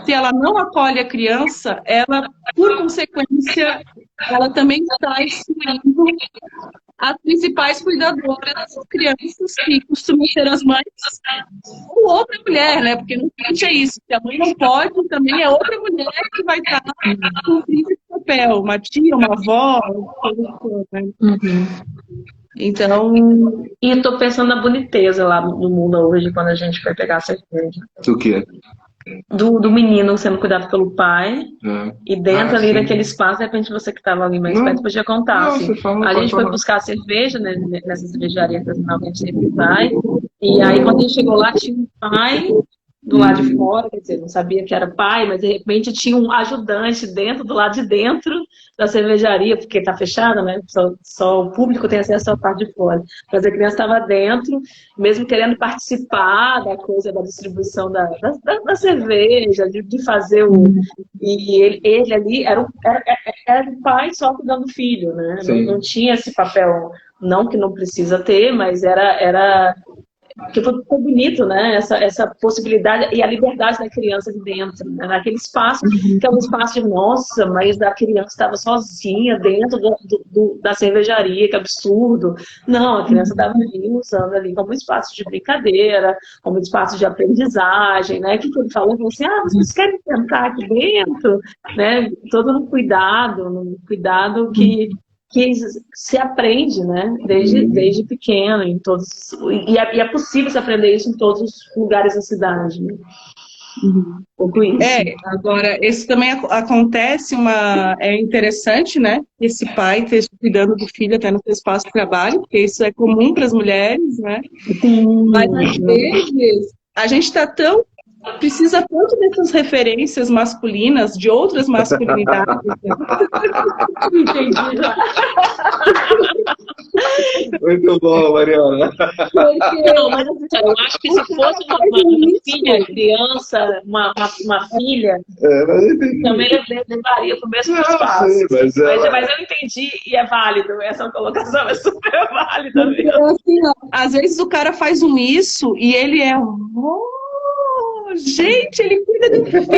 se ela não acolhe a criança, ela, por consequência, ela também está excluindo as principais cuidadoras das crianças, que costumam ser as mães, ou outra mulher, né? Porque não é isso. Se a mãe não pode, também é outra mulher que vai estar cumprindo esse papel, uma tia, uma avó, né? Então, E eu tô pensando na boniteza lá no mundo hoje, quando a gente foi pegar a cerveja. Do quê? Do menino sendo cuidado pelo pai, e dentro ali sim. daquele espaço, de repente você que estava ali mais Não. perto podia contar. Não, Assim. você fala, A pode gente foi falar. buscar cerveja, né, nessa cervejaria artesanal que a gente sempre vai, e aí quando a gente chegou lá tinha um pai do lado de fora, quer dizer, não sabia que era pai, mas de repente tinha um ajudante dentro, do lado de dentro da cervejaria, porque tá fechada, né? Só o público tem acesso à parte de fora. Mas a criança estava dentro, mesmo querendo participar da coisa, da distribuição da cerveja, de fazer o... E ele ali era o pai só cuidando do filho, né? Não tinha esse papel, não que não precisa ter, mas era porque foi bonito, né? Essa possibilidade e a liberdade da criança de dentro, né? Naquele espaço, que é um espaço de nossa, mas a criança estava sozinha dentro da cervejaria, que absurdo. Não, a criança estava ali usando ali como espaço de brincadeira, como espaço de aprendizagem, né? O que ele falou? Ele falou assim, vocês querem sentar aqui dentro? Né? Todo no cuidado que se aprende, né? Desde pequeno, em todos, e é possível se aprender isso em todos os lugares da cidade, né? Pouco isso. Agora, esse também acontece, é interessante, né? Esse pai esteja cuidando do filho até no seu espaço de trabalho, porque isso é comum para as mulheres, né? Mas às vezes a gente precisa tanto dessas referências masculinas, de outras masculinidades. Entendi. Muito bom, Mariana. Não, mas eu acho que se fosse uma filha, criança, uma filha, também levaria para o mesmo espaço. Sim, mas eu entendi e é válido. Essa colocação é super válida mesmo. Assim, às vezes o cara faz um isso e ele é... gente, ele cuida do filho.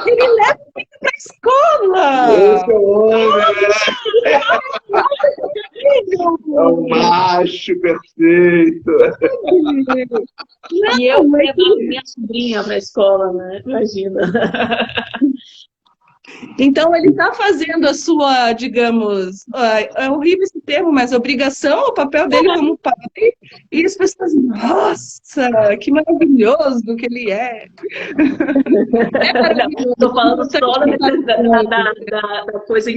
Ele leva o filho pra escola. Esse é o homem, é o macho perfeito. E eu levava minha sobrinha pra escola, né? Imagina. Então, ele está fazendo a sua, digamos, é horrível esse termo, mas obrigação, o papel dele como pai, e as pessoas, nossa, que maravilhoso que ele é. Estou falando só da coisa,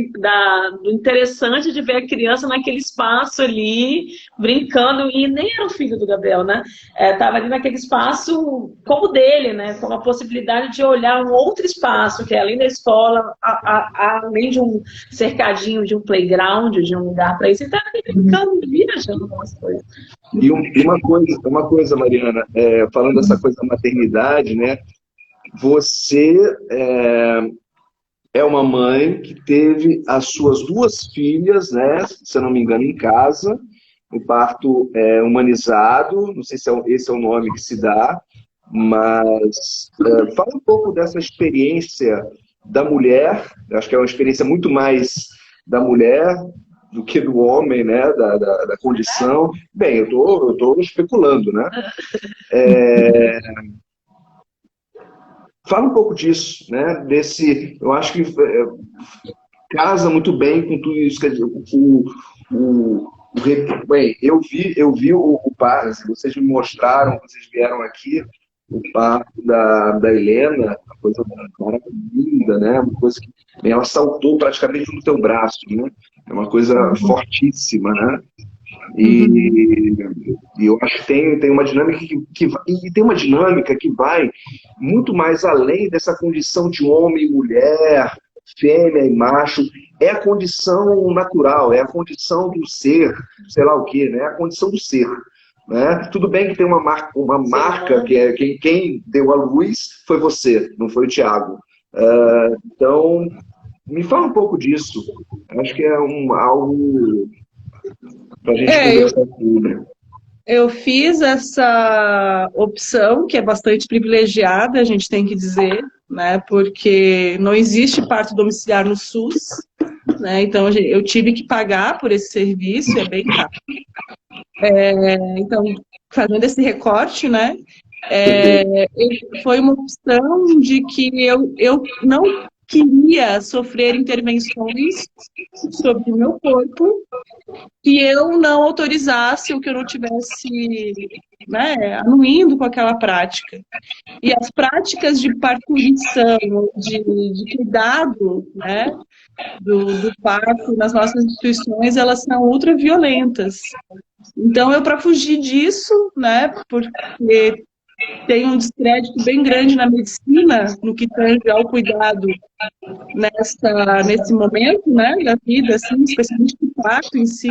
do interessante de ver a criança naquele espaço ali, brincando, e nem era o filho do Gabriel, né? Estava ali naquele espaço como dele, né? Com a possibilidade de olhar um outro espaço, que é além da escola, além de um cercadinho, de um playground, de um lugar para isso, ele estava brincando, viajando com as coisas. E uma coisa, Mariana, falando dessa coisa da maternidade, né? Você é uma mãe que teve as suas duas filhas, né? Se eu não me engano, em casa, o parto humanizado, não sei se esse é o nome que se dá, mas fala um pouco dessa experiência da mulher, acho que é uma experiência muito mais da mulher do que do homem, né, da condição. Bem, eu tô especulando, né? Fala um pouco disso, né? Eu acho que casa muito bem com tudo isso. Quer dizer, bem, eu vi o parto, vocês me mostraram, vocês vieram aqui, o parto da Helena, uma coisa linda, né? Uma coisa que ela saltou praticamente no teu braço, né? É uma coisa fortíssima, né? E eu acho que tem uma dinâmica tem uma dinâmica que vai muito mais além dessa condição de homem e mulher, fêmea e macho. É a condição natural, é a condição do ser, sei lá o quê, né? É a condição do ser. Né? Tudo bem que tem uma marca que é quem deu a luz foi você, não foi o Thiago. Então, me fala um pouco disso. Acho que é algo para a gente conversar sobre. eu fiz essa opção, que é bastante privilegiada, a gente tem que dizer, né? Porque não existe parto domiciliar no SUS, né? Então eu tive que pagar por esse serviço, é bem caro. Então, fazendo esse recorte, né? Foi uma opção de que eu não queria sofrer intervenções sobre o meu corpo que eu não autorizasse ou que eu não tivesse, né, anuindo com aquela prática. E as práticas de parturição, de cuidado, né, do parto nas nossas instituições, elas são ultra violentas. Então, para fugir disso, né, porque tem um descrédito bem grande na medicina no que tange ao cuidado nesse momento, né, da vida, assim, especialmente do parto em si.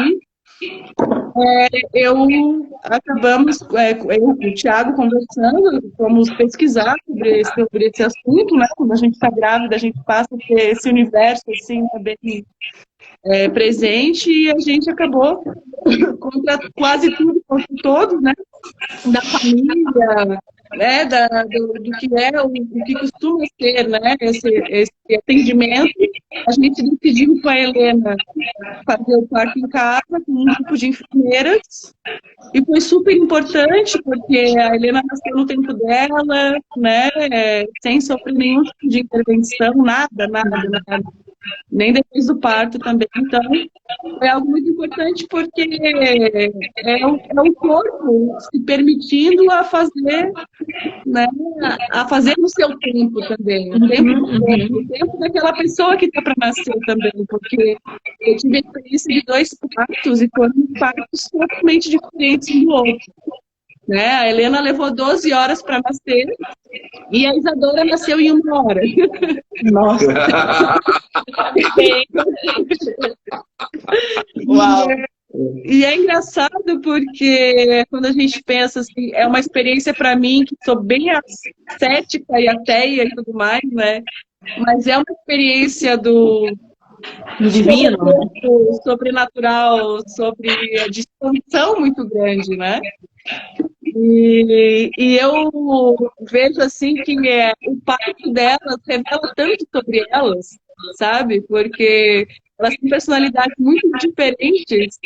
Acabamos, eu e o Thiago conversando, fomos pesquisar sobre esse assunto, né, quando a gente está grávida, a gente passa a ter esse universo, assim, também presente, e a gente acabou contra quase tudo, contra todos, né, da família, né, do que o que costuma ser, né, esse atendimento. A gente decidiu com a Helena fazer o parto em casa com um grupo de enfermeiras e foi super importante porque a Helena nasceu no tempo dela, né, sem sofrer nenhum tipo de intervenção, nada, nem depois do parto também. Então, é algo muito importante porque é o corpo se permitindo a fazer, né, a fazer no seu tempo também, o tempo daquela pessoa que está para nascer também, porque eu tive a experiência de 2 partos e foram partos totalmente diferentes um do outro. Né? A Helena levou 12 horas para nascer e a Isadora nasceu em 1 hora. Nossa! Uau! E é engraçado porque quando a gente pensa assim, é uma experiência para mim que sou bem ascética e ateia e tudo mais, né? Mas é uma experiência do divino, sobrenatural, sobre a distinção muito grande, né? E eu vejo assim que o parto delas revela tanto sobre elas, sabe? Porque elas têm personalidades muito diferentes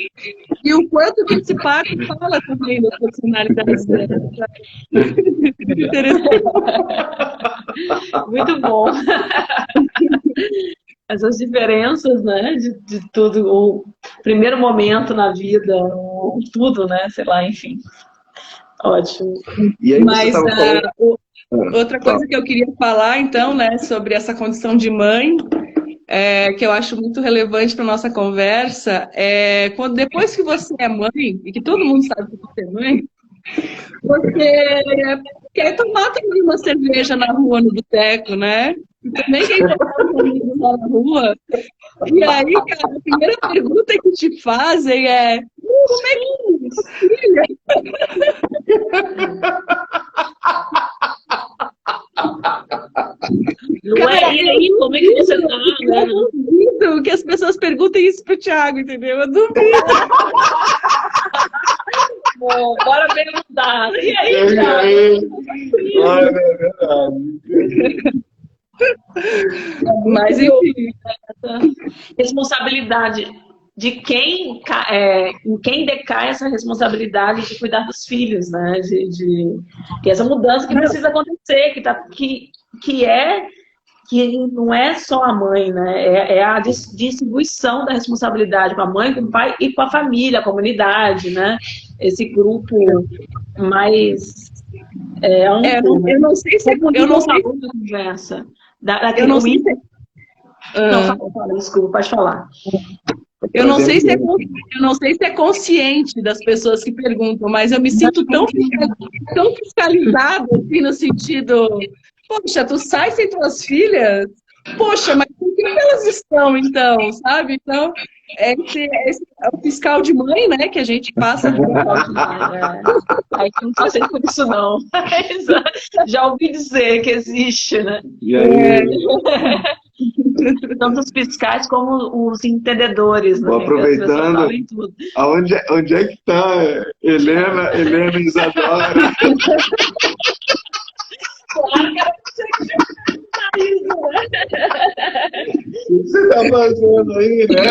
e o quanto que esse parto fala também das personalidades delas. Muito interessante. Muito bom. Essas diferenças, né, de tudo, o primeiro momento na vida, tudo, né, sei lá, enfim. Ótimo. E aí Mas falando... outra coisa que eu queria falar, então, né, sobre essa condição de mãe, que eu acho muito relevante para nossa conversa, depois que você é mãe, e que todo mundo sabe que você é mãe, você quer tomar também uma cerveja na rua, no boteco, né? E também quer encontrar os amigos lá na rua. E aí, cara, a primeira pergunta que te fazem é: como é que é, filha? Não é? E aí, como é que você tá? Eu duvido que as pessoas perguntem isso pro Thiago, entendeu? Eu duvido. Bom, bora perguntar. E aí, Thiago? Olha, é verdade. Mas, enfim, essa responsabilidade de em quem decai essa responsabilidade de cuidar dos filhos, né? Que essa mudança que precisa acontecer, que não é só a mãe, né? É a distribuição da responsabilidade com a mãe, com o pai e com a família, a comunidade, né? Esse grupo mais amplo. Eu não sei se eu não sei conversa. Eu não sei se... Não, fala, desculpa, pode falar. Eu não sei se é consciente das pessoas que perguntam, mas eu me sinto tão fiscalizada, assim, no sentido, poxa, tu sai sem tuas filhas? Poxa, mas com que elas estão, então, sabe? Então, esse é o fiscal de mãe, né, que a gente passa por. Aí que não passei por isso, não. Já ouvi dizer que existe, né? E aí? tanto os fiscais como os entendedores, né? Vou aproveitando, onde é que está Helena e Isadora? O que você está fazendo aí, né?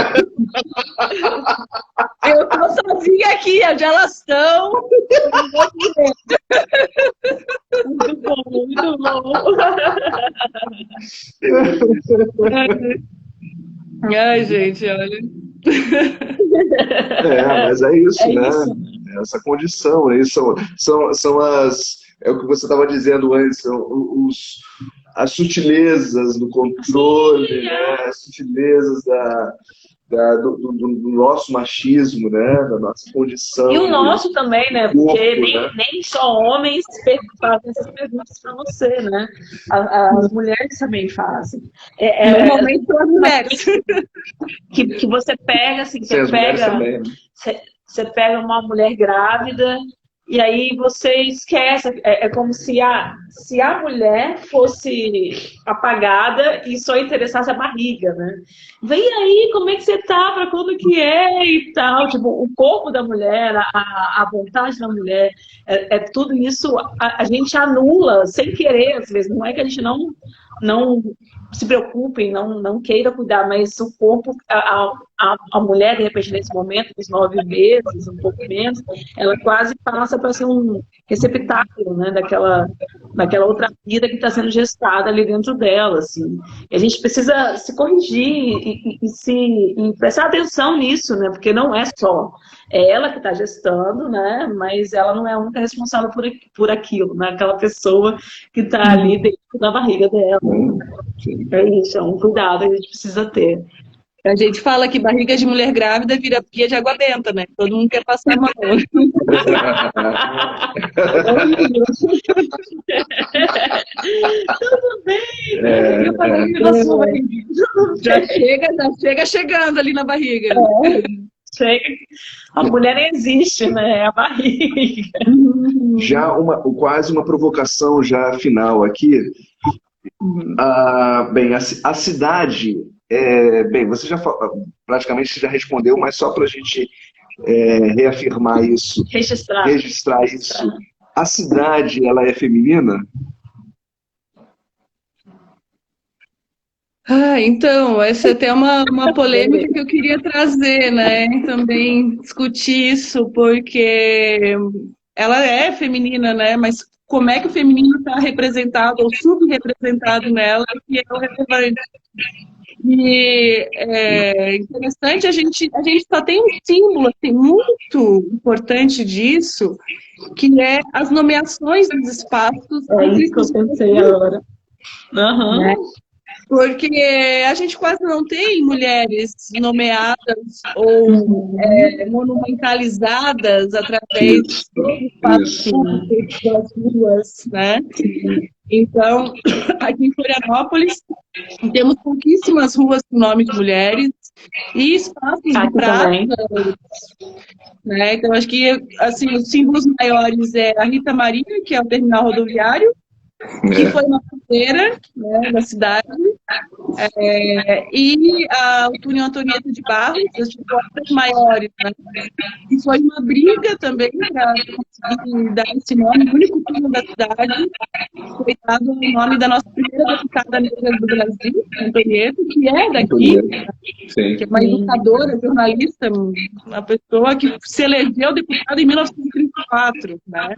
Eu tô sozinha aqui, onde elas estão. Muito bom, muito bom. Ai, gente, olha. Mas é isso, É né? isso. Essa condição aí são as. É o que você estava dizendo antes, as sutilezas do controle, né? As sutilezas do nosso machismo, né? Da nossa condição. E o nosso também, né? Corpo, Porque né? nem só homens fazem essas perguntas para você, né? As mulheres também fazem. Normalmente são as mulheres. Que você pega, assim, Sim, as mulheres também, né? você pega uma mulher grávida e aí você esquece. É como se a mulher fosse apagada e só interessasse a barriga, né? Vem aí, como é que você tá? Para quando que é? E tal. Tipo, o corpo da mulher, a vontade da mulher, tudo isso a gente anula sem querer, às vezes. Não é que a gente não se preocupe, não queira cuidar, mas o corpo, a mulher, de repente, nesse momento, dos 9 meses, um pouco menos, ela quase passa para ser um receptáculo, né, daquela outra vida que está sendo gestada ali dentro dela, assim. E a gente precisa se corrigir e prestar atenção nisso, né, porque não é só ela que está gestando, né, mas ela não é a única responsável por aquilo, né, aquela pessoa que está ali dentro da barriga dela. É isso, é um cuidado que a gente precisa ter. A gente fala que barriga de mulher grávida vira pia de água benta, né? Todo mundo quer passar a mão. Tudo bem, né? Já chega chegando ali na barriga. Chega. A mulher nem existe, né? É a barriga. Já quase uma provocação já final aqui. Bem, a cidade, bem, você praticamente já respondeu, mas só para a gente reafirmar isso, registrar isso. A cidade, ela é feminina? Então, essa é até uma polêmica que eu queria trazer, né? Também discutir isso, porque ela é feminina, né? Mas como é que o feminino está representado ou subrepresentado nela, que é o relevante. E é interessante, a gente só tem um símbolo assim, muito importante disso, que é as nomeações dos espaços. É isso que eu pensei agora. Né? Porque a gente quase não tem mulheres nomeadas ou monumentalizadas através dos espaços públicos, das ruas, né? Então, aqui em Florianópolis, temos pouquíssimas ruas com nome de mulheres e espaços de praças, né? Então, acho que assim, os símbolos maiores é a Rita Maria, que é o terminal rodoviário, que foi uma fronteira, né, da cidade, e o túnel Antonieta de Barros, as obras maiores, né, e foi uma briga também para conseguir dar esse nome, o único túnel da cidade, foi dado o nome da nossa primeira deputada negra do Brasil, Antonieta, que é daqui, que é uma educadora, jornalista, uma pessoa que se elegeu deputada em 1934, né?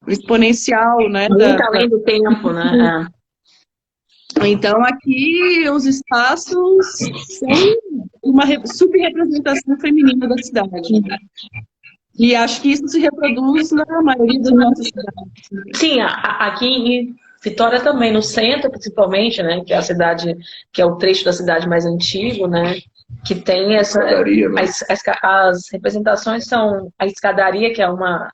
Exponencial, né? Muito além do tempo, né? Então, aqui os espaços são uma subrepresentação feminina da cidade. E acho que isso se reproduz na maioria das nossas cidades. Sim, aqui em Vitória também, no centro principalmente, né? Que é a cidade, que é o trecho da cidade mais antigo, né? Que tem essa... As representações são a escadaria, que é uma...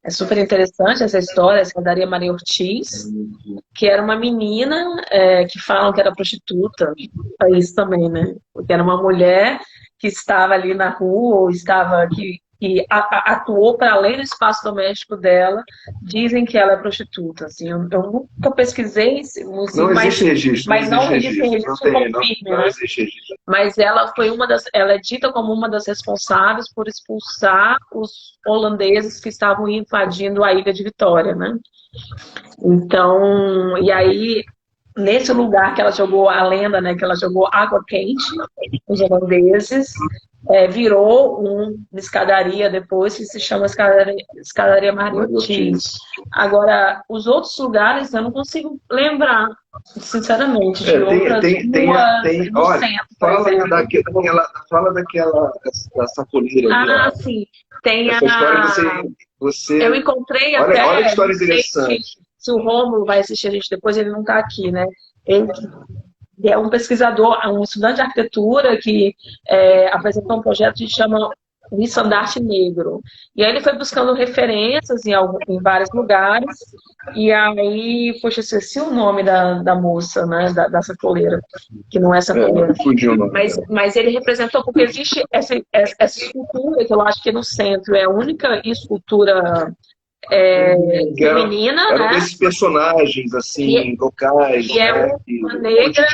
É super interessante essa história, a escadaria Maria Ortiz, que era uma menina que falam que era prostituta, é isso também, né? Porque era uma mulher que estava ali na rua, ou estava que atuou para além do espaço doméstico dela, dizem que ela é prostituta. Assim, eu nunca pesquisei, assim, Não existe registro. mas não existe Não registro tem, confirme, não né? existe registro. Mas ela foi ela é dita como uma das responsáveis por expulsar os holandeses que estavam invadindo a Ilha de Vitória, né? Então, e aí, nesse lugar que ela jogou a lenda, né, que ela jogou água quente, os holandeses, virou uma escadaria depois que se chama Escadaria Maria Ortiz. Agora, os outros lugares eu não consigo lembrar, sinceramente, de outras ruas no olha, centro, por exemplo. fala daquela da sacoleira ali, ó. Sim, tem Essa história você... Eu encontrei olha que história não sei interessante. se o Rômulo vai assistir a gente depois, ele não está aqui, né? Ele é um pesquisador, um estudante de arquitetura que apresentou um projeto que chama o Estandarte Negro. E aí ele foi buscando referências em vários lugares, e aí, poxa, esqueci o nome da moça, né, da sacoleira, que não é sacoleira. Mas ele representou, porque existe essa escultura, que eu acho que no centro é a única escultura feminina, eram né? esses personagens, assim, locais, que é uma negra.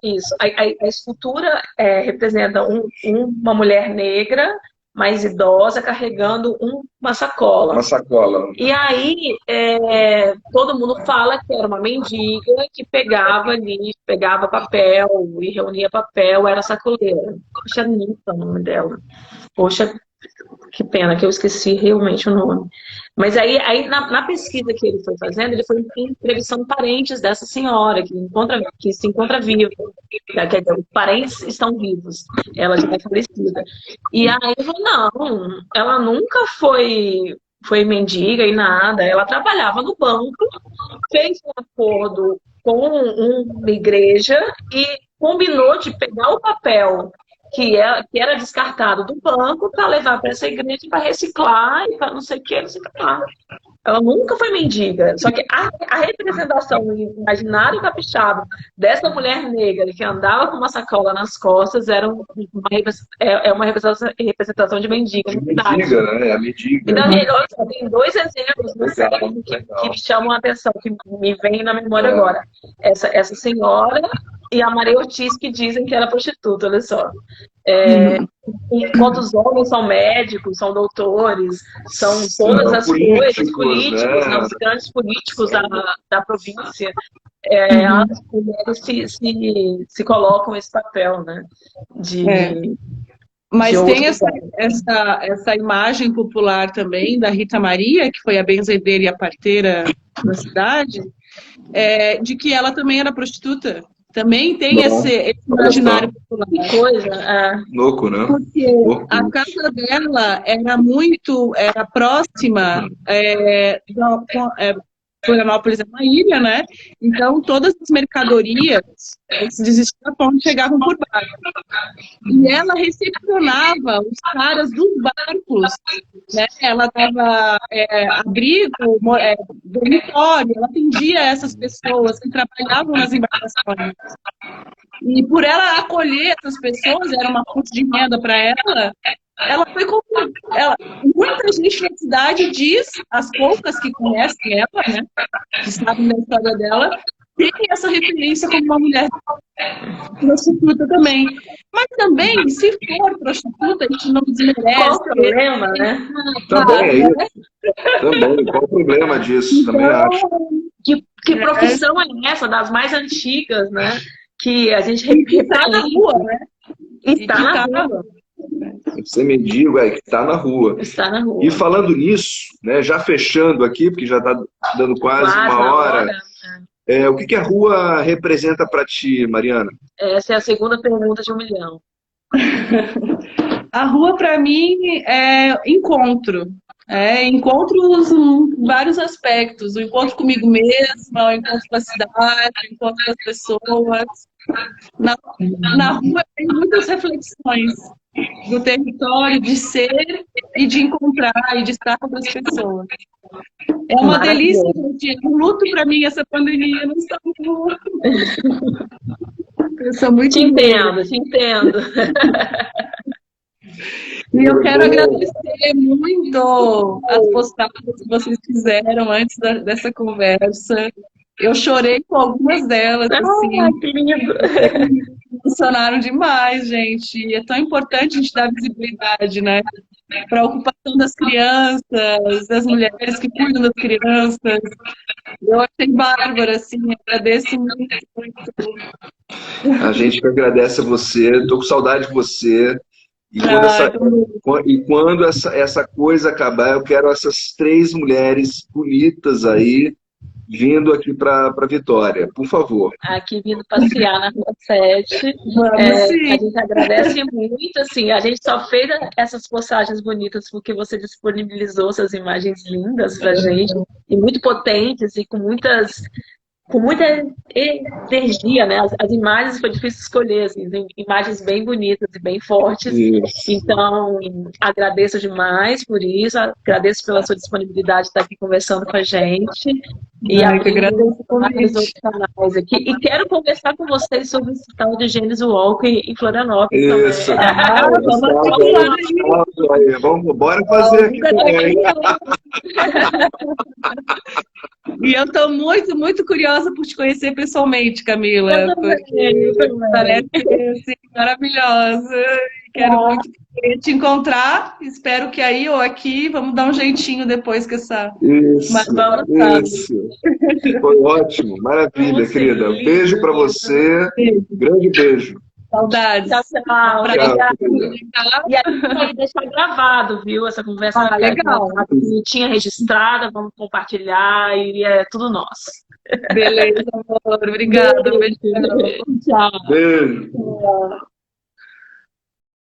Isso. A escultura representa uma mulher negra, mais idosa, carregando uma sacola. Uma sacola. E aí, todo mundo fala que era uma mendiga que pegava papel e reunia papel, era sacoleira. Poxa, Anitta é o nome dela. Poxa, que pena que eu esqueci realmente o nome. Mas aí na pesquisa que ele foi fazendo, ele foi entrevistando parentes dessa senhora, que se encontra viva. Quer dizer, os parentes estão vivos. Ela já é falecida. E aí ele falou, não, ela nunca foi mendiga e nada. Ela trabalhava no banco, fez um acordo com uma igreja e combinou de pegar o papel que era descartado do banco para levar para essa igreja para reciclar e para não sei o que, reciclar. Ela nunca foi mendiga. Só que a representação no imaginário capixaba dessa mulher negra que andava com uma sacola nas costas era uma representação de mendiga. Mendiga, né? A mendiga. Então, tem dois exemplos no século que me chamam a atenção, que me vem na memória agora. Essa senhora e a Maria Ortiz, que dizem que era prostituta, olha só. Enquanto os homens são médicos, são doutores, são todas as coisas, políticos, né? Os grandes políticos da província, as mulheres se colocam esse papel, né? Mas tem essa imagem popular também da Rita Maria, que foi a benzedeira e a parteira da cidade, de que ela também era prostituta. Também tem esse imaginário popular. Que coisa. Louco, né? Porque a casa dela era próxima, Florianópolis é uma ilha, né? Então, todas as mercadorias, esses escapões chegavam por barco. E ela recepcionava os caras dos barcos, né? Ela dava abrigo, dormitório, ela atendia essas pessoas que trabalhavam nas embarcações. E por ela acolher essas pessoas, era uma fonte de renda para ela. Muita gente na cidade diz, as poucas que conhecem ela, né, que sabem da história dela, tem essa referência como uma mulher prostituta também. Mas também, se for prostituta, a gente não desmerece. Qual o problema, né? Também é isso. Também, qual o problema disso? Então, também acho. Que profissão é essa, das mais antigas, né? Que a gente está na rua, né? Está na rua. Ser mendigo, que está na rua. Está na rua. E falando nisso, né, já fechando aqui, porque já está dando quase uma hora. O que a rua representa para ti, Mariana? Essa é a segunda pergunta de 1 milhão. A rua, para mim, é encontro. Encontros em vários aspectos. O encontro comigo mesma, o encontro com a cidade, o encontro com as pessoas. Na rua tem muitas reflexões do território, de ser e de encontrar e de estar com as pessoas. É uma delícia, gente. Um luto para mim essa pandemia, não está muito. Eu sou muito te entendo. E eu quero agradecer muito as postagens que vocês fizeram antes dessa conversa. Eu chorei com algumas delas, assim. Ah, que lindo! Funcionaram demais, gente. E é tão importante a gente dar visibilidade, né? Para a ocupação das crianças, das mulheres que cuidam das crianças. Eu achei bárbaro, assim, agradeço muito, muito. A gente que agradece a você, tô com saudade de você. E quando essa coisa acabar, eu quero essas 3 mulheres bonitas aí vindo aqui para Vitória, por favor. Aqui vindo passear na Rua 7. A gente agradece muito, assim, a gente só fez essas postagens bonitas porque você disponibilizou essas imagens lindas pra gente, e muito potentes, e com muita energia, né? As imagens foi difícil escolher, assim, tem imagens bem bonitas e bem fortes. Isso. Então, agradeço demais por isso, agradeço pela sua disponibilidade de estar aqui conversando com a gente. E agradeço vários outros canais aqui. E quero conversar com vocês sobre esse tal de Gênesis Walk em Florianópolis. Isso. Também. Vamos, bora fazer aqui também. E eu estou muito, muito curiosa por te conhecer pessoalmente, Camila. Porque parece assim, maravilhosa. Quero muito te encontrar. Espero que aí ou aqui vamos dar um jeitinho depois que essa. Isso. Mas vamos Isso. Foi ótimo, maravilha, querida. Beijo para você. Grande beijo. Saudades. Tchau, tchau. Obrigada. E a gente vai deixar gravado, viu? Essa conversa legal. Tinha registrada, vamos compartilhar e é tudo nosso. Beleza, amor. Obrigada. Um beijo. Tchau. Beijo. Tchau.